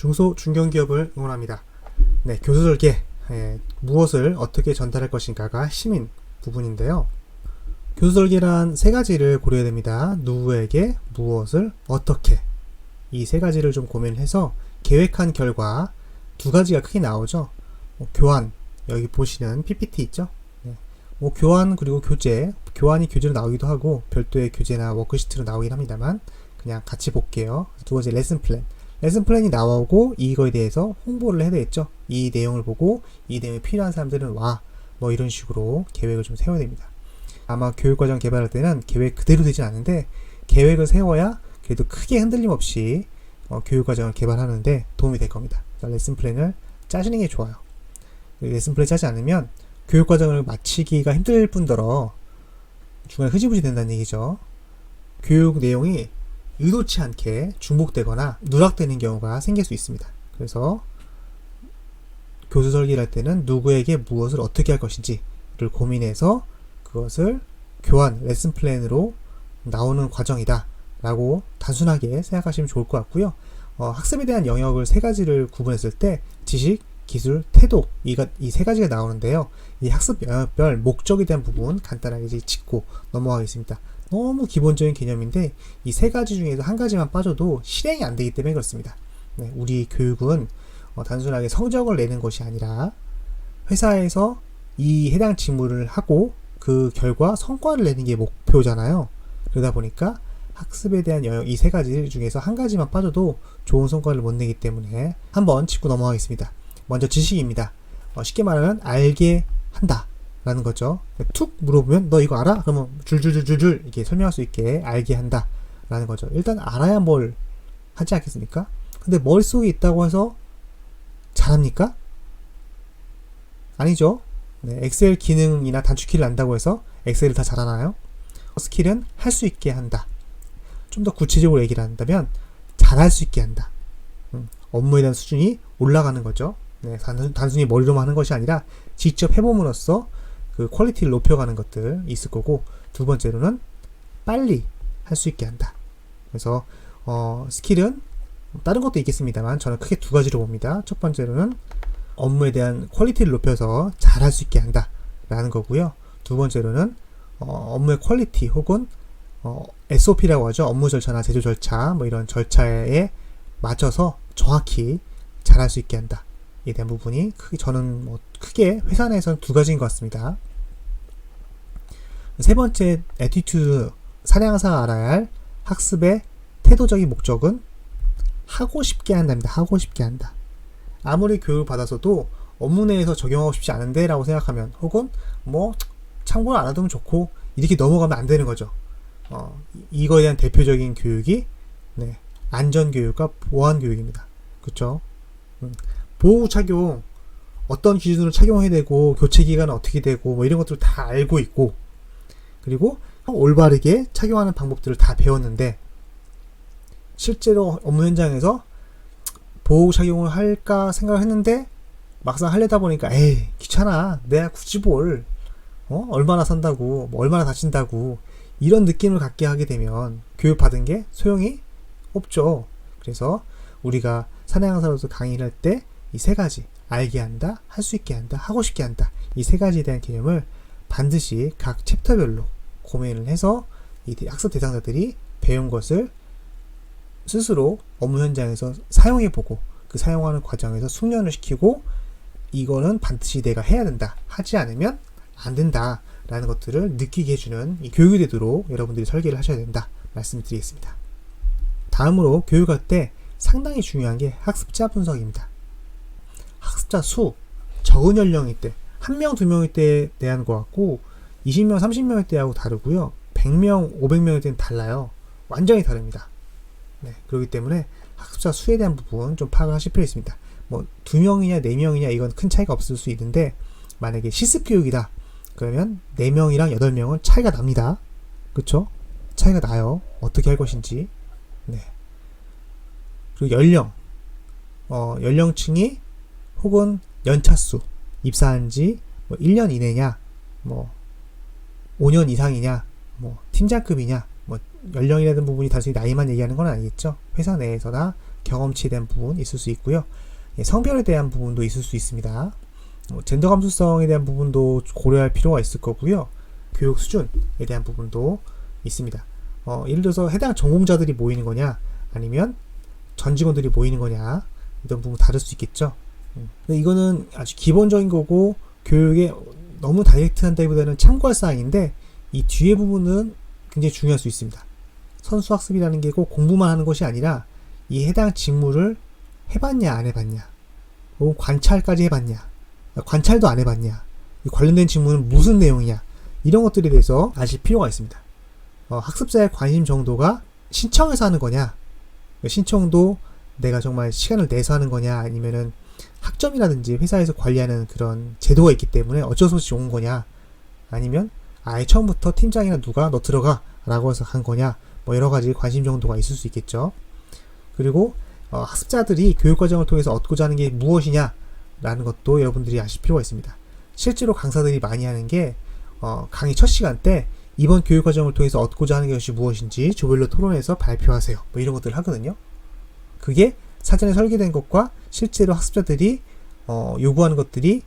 중소 중견기업을 응원합니다. 네, 교수설계 무엇을 어떻게 전달할 것인가가 시민 부분인데요. 교수설계란 세 가지를 고려해야 됩니다. 누구에게, 무엇을, 어떻게. 이 세 가지를 좀 고민해서 계획한 결과 두 가지가 크게 나오죠. 교환, 여기 보시는 PPT 있죠. 네. 교환 그리고 교재, 교환이 교재로 나오기도 하고 별도의 교재나 워크시트로 나오긴 합니다만 그냥 같이 볼게요. 두 번째 레슨 플랜. 레슨 플랜이 나오고 이거에 대해서 홍보를 해야 되겠죠. 이 내용을 보고 이 내용이 필요한 사람들은 와. 뭐 이런 식으로 계획을 좀 세워야 됩니다. 아마 교육과정 개발할 때는 계획 그대로 되진 않는데 계획을 세워야 그래도 크게 흔들림 없이 교육과정을 개발하는데 도움이 될 겁니다. 레슨 플랜을 짜시는 게 좋아요. 레슨 플랜 짜지 않으면 교육과정을 마치기가 힘들 뿐더러 중간에 흐지부지 된다는 얘기죠. 교육 내용이 의도치 않게 중복되거나 누락되는 경우가 생길 수 있습니다. 그래서 교수 설계를 할 때는 누구에게 무엇을 어떻게 할 것인지를 고민해서 그것을 교환, 레슨 플랜으로 나오는 과정이다 라고 단순하게 생각하시면 좋을 것 같고요. 학습에 대한 영역을 세 가지를 구분했을 때 지식, 기술, 태도 이 세 가지가 나오는데요. 이 학습 영역별 목적에 대한 부분 간단하게 짚고 넘어가겠습니다. 너무 기본적인 개념인데 이 세 가지 중에서 한 가지만 빠져도 실행이 안 되기 때문에 그렇습니다. 네, 우리 교육은 단순하게 성적을 내는 것이 아니라 회사에서 이 해당 직무를 하고 그 결과 성과를 내는 게 목표잖아요. 그러다 보니까 학습에 대한 영역 이 세 가지 중에서 한 가지만 빠져도 좋은 성과를 못 내기 때문에 한번 짚고 넘어가겠습니다. 먼저 지식입니다. 쉽게 말하면 알게 한다 라는 거죠. 툭 물어보면 너 이거 알아? 그러면 줄줄줄줄 이렇게 설명할 수 있게 알게 한다 라는 거죠. 일단 알아야 뭘 하지 않겠습니까? 근데 머릿속에 있다고 해서 잘합니까? 아니죠. 네, 엑셀 기능이나 단축키를 안다고 해서 엑셀을 다 잘하나요? 스킬은 할 수 있게 한다. 좀 더 구체적으로 얘기를 한다면 잘할 수 있게 한다. 업무에 대한 수준이 올라가는 거죠. 네, 단순히 머리로만 하는 것이 아니라 직접 해봄으로써 그 퀄리티를 높여가는 것들 있을 거고, 두 번째로는 빨리 할 수 있게 한다. 그래서 스킬은 다른 것도 있겠습니다만 저는 크게 두 가지로 봅니다. 첫 번째로는 업무에 대한 퀄리티를 높여서 잘할 수 있게 한다 라는 거고요. 두 번째로는 업무의 퀄리티 혹은 SOP라고 하죠. 업무 절차나 제조 절차 뭐 이런 절차에 맞춰서 정확히 잘할 수 있게 한다. 에 대한 부분이 저는 크게 회사 내에서는 두 가지인 것 같습니다. 세 번째 애티튜드, 사량사 알아야 할 학습의 태도적인 목적은 하고 싶게 한답니다. 하고 싶게 한다. 아무리 교육을 받아서도 업무 내에서 적용하고 싶지 않은데 라고 생각하면, 혹은 참고를 안 하면 좋고 이렇게 넘어가면 안 되는 거죠. 이거에 대한 대표적인 교육이 안전교육과 보안교육입니다. 그쵸? 보호 착용, 어떤 기준으로 착용해야 되고 교체 기간은 어떻게 되고 이런 것들을 다 알고 있고, 그리고 올바르게 착용하는 방법들을 다 배웠는데 실제로 업무 현장에서 보호 착용을 할까 생각을 했는데 막상 하려다 보니까 에이 귀찮아, 내가 굳이 뭘 얼마나 산다고 얼마나 다친다고 이런 느낌을 갖게 하게 되면 교육받은 게 소용이 없죠. 그래서 우리가 사내강사로서 강의를 할 때 이 세 가지, 알게 한다, 할 수 있게 한다, 하고 싶게 한다, 이 세 가지에 대한 개념을 반드시 각 챕터별로 고민을 해서 이 학습 대상자들이 배운 것을 스스로 업무 현장에서 사용해보고 그 사용하는 과정에서 숙련을 시키고, 이거는 반드시 내가 해야 된다, 하지 않으면 안 된다 라는 것들을 느끼게 해주는 이 교육이 되도록 여러분들이 설계를 하셔야 된다 말씀드리겠습니다. 다음으로 교육할 때 상당히 중요한 게 학습자 분석입니다. 학습자 수, 적은 연령일 때, 1명, 2명일 때에 대한 것 같고 20명, 30명일 때하고 다르고요. 100명, 500명일 때는 달라요. 완전히 다릅니다. 네, 그렇기 때문에 학습자 수에 대한 부분 좀 파악을 하실 필요가 있습니다. 2명이냐 4명이냐 이건 큰 차이가 없을 수 있는데, 만약에 실습 교육이다 그러면 4명이랑 8명은 차이가 납니다. 그쵸? 차이가 나요. 어떻게 할 것인지. 네. 그리고 연령층이 혹은 연차수, 입사한 지 1년 이내냐, 5년 이상이냐, 팀장급이냐, 연령이라는 부분이 단순히 나이만 얘기하는 건 아니겠죠. 회사 내에서나 경험치에 대한 부분 있을 수 있고요. 성별에 대한 부분도 있을 수 있습니다. 젠더 감수성에 대한 부분도 고려할 필요가 있을 거고요. 교육 수준에 대한 부분도 있습니다. 예를 들어서 해당 전공자들이 모이는 거냐, 아니면 전 직원들이 모이는 거냐, 이런 부분 다를 수 있겠죠. 근데 이거는 아주 기본적인 거고, 교육에 너무 다이렉트한다기보다는 참고할 사항인데, 이 뒤에 부분은 굉장히 중요할 수 있습니다. 선수학습이라는 게 꼭 공부만 하는 것이 아니라, 이 해당 직무를 해봤냐, 안 해봤냐, 혹은 관찰까지 해봤냐, 관찰도 안 해봤냐, 이 관련된 직무는 무슨 내용이냐, 이런 것들에 대해서 아실 필요가 있습니다. 학습자의 관심 정도가 신청해서 하는 거냐, 신청도 내가 정말 시간을 내서 하는 거냐, 아니면은 학점이라든지 회사에서 관리하는 그런 제도가 있기 때문에 어쩔 수 없이 온 거냐, 아니면 아예 처음부터 팀장이나 누가 너 들어가 라고 해서 한 거냐, 뭐 여러 가지 관심 정도가 있을 수 있겠죠. 그리고 학습자들이 교육과정을 통해서 얻고자 하는 게 무엇이냐 라는 것도 여러분들이 아실 필요가 있습니다. 실제로 강사들이 많이 하는 게 강의 첫 시간 때 이번 교육과정을 통해서 얻고자 하는 것이 무엇인지 조별로 토론해서 발표하세요, 뭐 이런 것들을 하거든요. 그게 사전에 설계된 것과 실제로 학습자들이 요구하는 것들이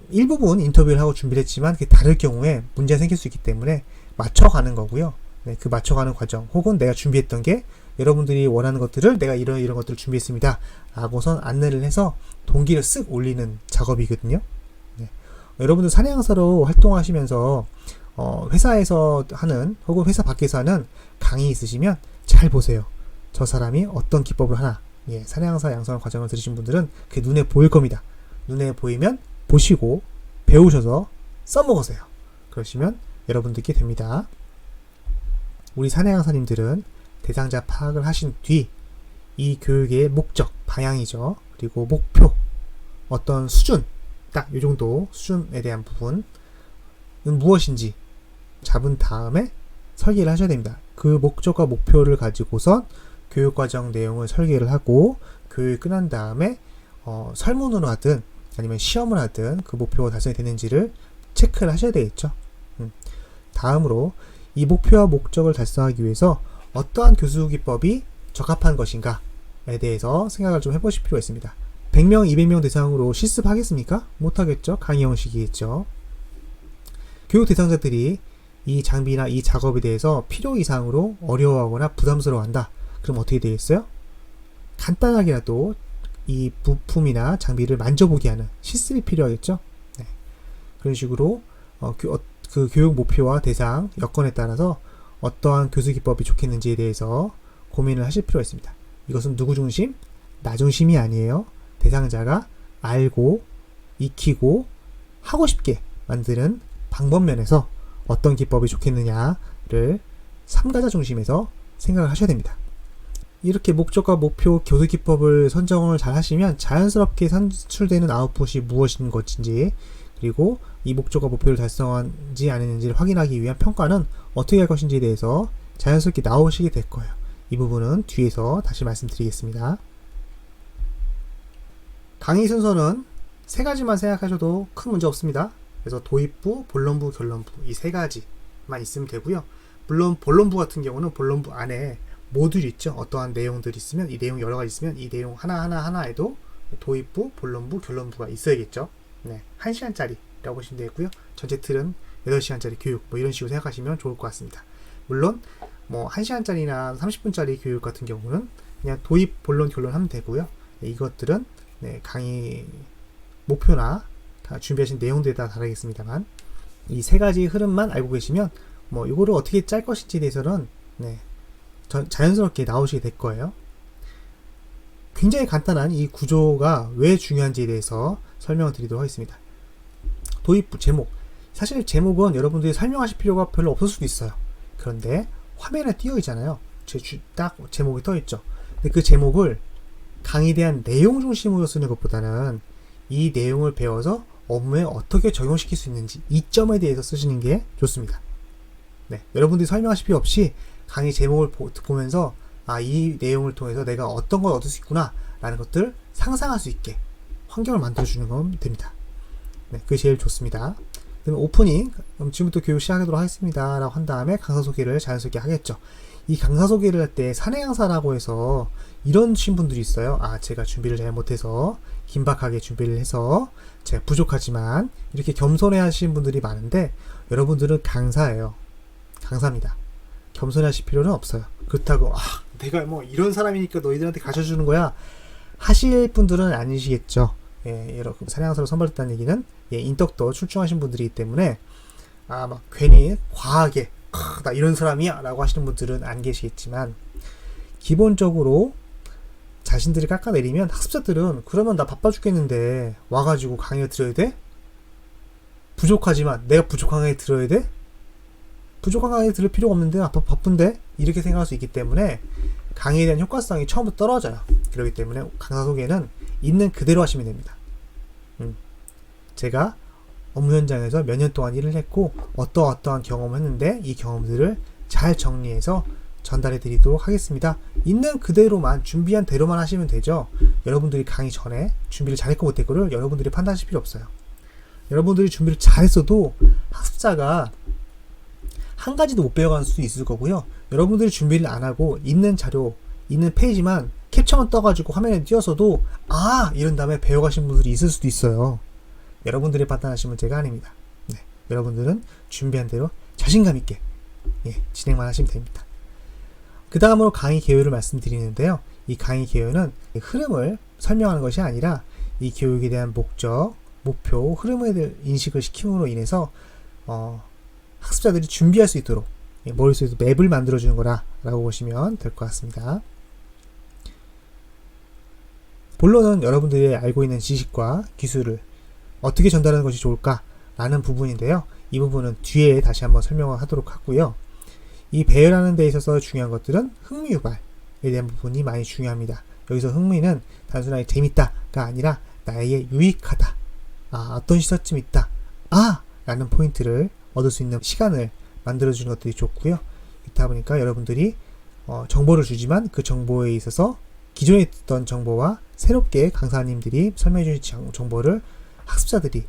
일부분 인터뷰를 하고 준비를 했지만 그게 다를 경우에 문제가 생길 수 있기 때문에 맞춰가는 거고요. 네, 그 맞춰가는 과정, 혹은 내가 준비했던 게 여러분들이 원하는 것들을 내가 이런 것들을 준비했습니다 라고선 안내를 해서 동기를 쓱 올리는 작업이거든요. 네. 여러분들 사내강사로 활동하시면서 회사에서 하는, 혹은 회사 밖에서 하는 강의 있으시면 잘 보세요. 저 사람이 어떤 기법을 하나. 사내강사 양성 과정을 들으신 분들은 그게 눈에 보일 겁니다. 눈에 보이면 보시고 배우셔서 써먹으세요. 그러시면 여러분들께 됩니다. 우리 사내강사님들은 대상자 파악을 하신 뒤 이 교육의 목적, 방향이죠. 그리고 목표, 어떤 수준, 딱 이 정도 수준에 대한 부분은 무엇인지 잡은 다음에 설계를 하셔야 됩니다. 그 목적과 목표를 가지고선 교육과정 내용을 설계를 하고 교육이 끝난 다음에 설문으로 하든 아니면 시험을 하든 그 목표가 달성이 되는지를 체크를 하셔야 되겠죠. 다음으로 이 목표와 목적을 달성하기 위해서 어떠한 교수 기법이 적합한 것인가에 대해서 생각을 좀 해보실 필요가 있습니다. 100명, 200명 대상으로 실습하겠습니까? 못하겠죠. 강의 형식이겠죠. 교육 대상자들이 이 장비나 이 작업에 대해서 필요 이상으로 어려워하거나 부담스러워한다. 그럼 어떻게 되겠어요? 간단하게라도 이 부품이나 장비를 만져보게 하는 실습이 필요하겠죠. 네. 그런 식으로 그 교육 목표와 대상, 여건에 따라서 어떠한 교수 기법이 좋겠는지에 대해서 고민을 하실 필요가 있습니다. 이것은 누구 중심? 나 중심이 아니에요. 대상자가 알고, 익히고, 하고 싶게 만드는 방법 면에서 어떤 기법이 좋겠느냐를 참가자 중심에서 생각을 하셔야 됩니다. 이렇게 목적과 목표, 교수 기법을 선정을 잘 하시면 자연스럽게 산출되는 아웃풋이 무엇인 것인지, 그리고 이 목적과 목표를 달성한지 아니는지를 확인하기 위한 평가는 어떻게 할 것인지에 대해서 자연스럽게 나오시게 될 거예요. 이 부분은 뒤에서 다시 말씀드리겠습니다. 강의 순서는 세 가지만 생각하셔도 큰 문제 없습니다. 그래서 도입부, 본론부, 결론부 이 세 가지만 있으면 되고요. 물론 본론부 같은 경우는 본론부 안에 모듈이 있죠. 어떠한 내용들이 있으면 이 내용 여러 가지 있으면 이 내용 하나하나에도 도입부, 본론부, 결론부가 있어야겠죠. 네, 1시간짜리라고 보시면 되겠고요. 전체 틀은 8시간짜리 교육 뭐 이런 식으로 생각하시면 좋을 것 같습니다. 물론 뭐 1시간짜리나 30분짜리 교육 같은 경우는 그냥 도입, 본론, 결론 하면 되고요. 네, 이것들은 강의 목표나 준비하신 내용들에 따라 다르겠습니다만 이 세 가지 흐름만 알고 계시면 뭐 이거를 어떻게 짤 것인지에 대해서는 자연스럽게 나오시게 될 거예요. 굉장히 간단한 이 구조가 왜 중요한지에 대해서 설명을 드리도록 하겠습니다. 도입부 제목, 사실 제목은 여러분들이 설명하실 필요가 별로 없을 수도 있어요. 그런데 화면에 띄어 있잖아요. 딱 제목이 떠 있죠. 근데 그 제목을 강의에 대한 내용 중심으로 쓰는 것보다는 이 내용을 배워서 업무에 어떻게 적용시킬 수 있는지 이 점에 대해서 쓰시는 게 좋습니다. 네, 여러분들이 설명하실 필요 없이 강의 제목을 보면서 이 내용을 통해서 내가 어떤 걸 얻을 수 있구나 라는 것들 상상할 수 있게 환경을 만들어주는 건 됩니다. 네, 그게 제일 좋습니다. 그럼 오프닝, 그럼 지금부터 교육 시작하도록 하겠습니다 라고 한 다음에 강사 소개를 자연스럽게 하겠죠. 이 강사 소개를 할 때 사내 강사라고 해서 이런 분들이 있어요. 제가 준비를 잘못해서 긴박하게 준비를 해서 제가 부족하지만 이렇게 겸손해 하시는 분들이 많은데, 여러분들은 강사예요. 강사입니다. 겸손해 하실 필요는 없어요. 그렇다고 내가 뭐 이런 사람이니까 너희들한테 가르쳐주는 거야 하실 분들은 아니시겠죠. 여러분 사내 강사로 선발됐다는 얘기는 인덕도 출중하신 분들이기 때문에 막 괜히 과하게 나 이런 사람이야 라고 하시는 분들은 안 계시겠지만, 기본적으로 자신들이 깎아내리면 학습자들은 그러면 나 바빠 죽겠는데 와가지고 강의를 들어야 돼? 부족하지만 내가 부족한 강의 들어야 돼? 부족한 강의 들을 필요가 없는데 바쁜데? 이렇게 생각할 수 있기 때문에 강의에 대한 효과성이 처음부터 떨어져요. 그렇기 때문에 강사 소개는 있는 그대로 하시면 됩니다. 제가 업무 현장에서 몇 년 동안 일을 했고 어떠한 경험을 했는데 이 경험들을 잘 정리해서 전달해 드리도록 하겠습니다. 있는 그대로만 준비한 대로만 하시면 되죠. 여러분들이 강의 전에 준비를 잘했고 못했고를 여러분들이 판단하실 필요 없어요. 여러분들이 준비를 잘했어도 학습자가 한 가지도 못 배워갈 수도 있을 거고요. 여러분들이 준비를 안 하고 있는 자료, 있는 페이지만 캡처만 떠가지고 화면에 띄워서도 이런 다음에 배워가신 분들이 있을 수도 있어요. 여러분들이 판단하시면 제가 아닙니다. 여러분들은 준비한 대로 자신감 있게 진행만 하시면 됩니다. 그 다음으로 강의 개요를 말씀드리는데요. 이 강의 개요는 흐름을 설명하는 것이 아니라 이 교육에 대한 목적, 목표, 흐름에 대한 인식을 시킴으로 인해서 학습자들이 준비할 수 있도록 머릿속에서 맵을 만들어주는 거라 라고 보시면 될 것 같습니다. 본론은 여러분들이 알고 있는 지식과 기술을 어떻게 전달하는 것이 좋을까 라는 부분인데요. 이 부분은 뒤에 다시 한번 설명을 하도록 하고요. 이 배열하는 데 있어서 중요한 것들은 흥미 유발에 대한 부분이 많이 중요합니다. 여기서 흥미는 단순하게 재밌다가 아니라 나에게 유익하다, 어떤 시사점이 있다, 라는 포인트를 얻을 수 있는 시간을 만들어주는 것들이 좋고요. 그렇다 보니까 여러분들이 정보를 주지만 그 정보에 있어서 기존에 있던 정보와 새롭게 강사님들이 설명해 주신 정보를 학습자들이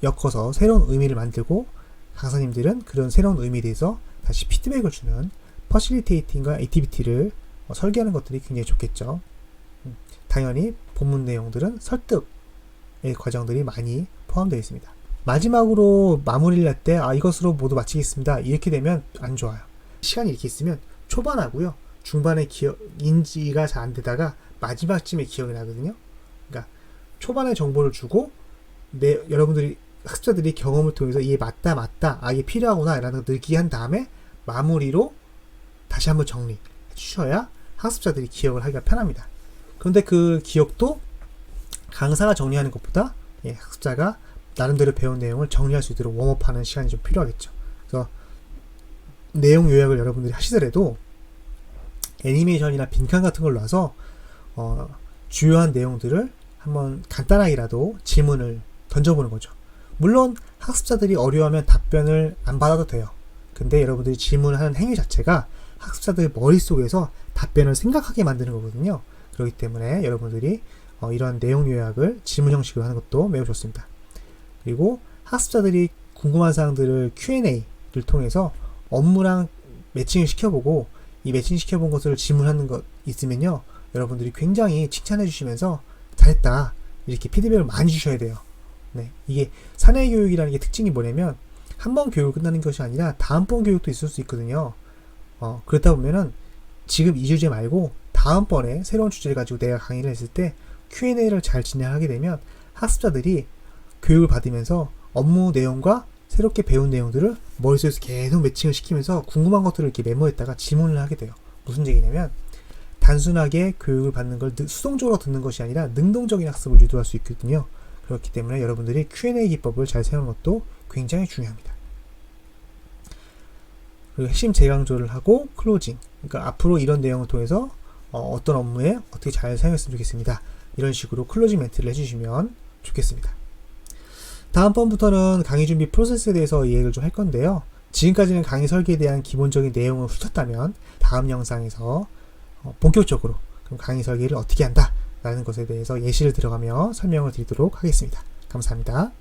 엮어서 새로운 의미를 만들고, 강사님들은 그런 새로운 의미에 대해서 다시 피드백을 주는 퍼실리테이팅과 액티비티를 설계하는 것들이 굉장히 좋겠죠. 당연히 본문 내용들은 설득의 과정들이 많이 포함되어 있습니다. 마지막으로 마무리를 할 때 이것으로 모두 마치겠습니다 이렇게 되면 안 좋아요. 시간이 이렇게 있으면 초반하고요, 중반에 인지가 잘 안 되다가 마지막쯤에 기억이 나거든요. 그러니까 초반에 정보를 주고 여러분들이 학습자들이 경험을 통해서 이게 맞다 이게 필요하구나 라는 걸 느끼게 한 다음에 마무리로 다시 한번 정리해 주셔야 학습자들이 기억을 하기가 편합니다. 그런데 그 기억도 강사가 정리하는 것보다 학습자가 나름대로 배운 내용을 정리할 수 있도록 웜업하는 시간이 좀 필요하겠죠. 그래서 내용 요약을 여러분들이 하시더라도 애니메이션이나 빈칸 같은 걸 놔서 주요한 내용들을 한번 간단하게라도 질문을 던져보는 거죠. 물론 학습자들이 어려워하면 답변을 안 받아도 돼요. 근데 여러분들이 질문하는 행위 자체가 학습자들 머릿속에서 답변을 생각하게 만드는 거거든요. 그렇기 때문에 여러분들이 이런 내용 요약을 질문 형식으로 하는 것도 매우 좋습니다. 그리고 학습자들이 궁금한 사항들을 Q&A를 통해서 업무랑 매칭을 시켜보고, 이 매칭 시켜본 것을 질문하는 것 있으면요, 여러분들이 굉장히 칭찬해 주시면서 잘했다 이렇게 피드백을 많이 주셔야 돼요. 이게 사내 교육이라는 게 특징이 뭐냐면 한 번 교육을 끝나는 것이 아니라 다음번 교육도 있을 수 있거든요. 그렇다 보면은 지금 이 주제 말고 다음번에 새로운 주제를 가지고 내가 강의를 했을 때 Q&A를 잘 진행하게 되면 학습자들이 교육을 받으면서 업무 내용과 새롭게 배운 내용들을 머릿속에서 계속 매칭을 시키면서 궁금한 것들을 이렇게 메모했다가 질문을 하게 돼요. 무슨 얘기냐면 단순하게 교육을 받는 걸 수동적으로 듣는 것이 아니라 능동적인 학습을 유도할 수 있거든요. 그렇기 때문에 여러분들이 Q&A 기법을 잘 사용하는 것도 굉장히 중요합니다. 그리고 핵심 재강조를 하고 클로징, 그러니까 앞으로 이런 내용을 통해서 어떤 업무에 어떻게 잘 사용했으면 좋겠습니다. 이런 식으로 클로징 멘트를 해주시면 좋겠습니다. 다음번부터는 강의 준비 프로세스에 대해서 이야기를 좀 할 건데요. 지금까지는 강의 설계에 대한 기본적인 내용을 훑었다면 다음 영상에서 본격적으로 그럼 강의 설계를 어떻게 한다 라는 것에 대해서 예시를 들어가며 설명을 드리도록 하겠습니다. 감사합니다.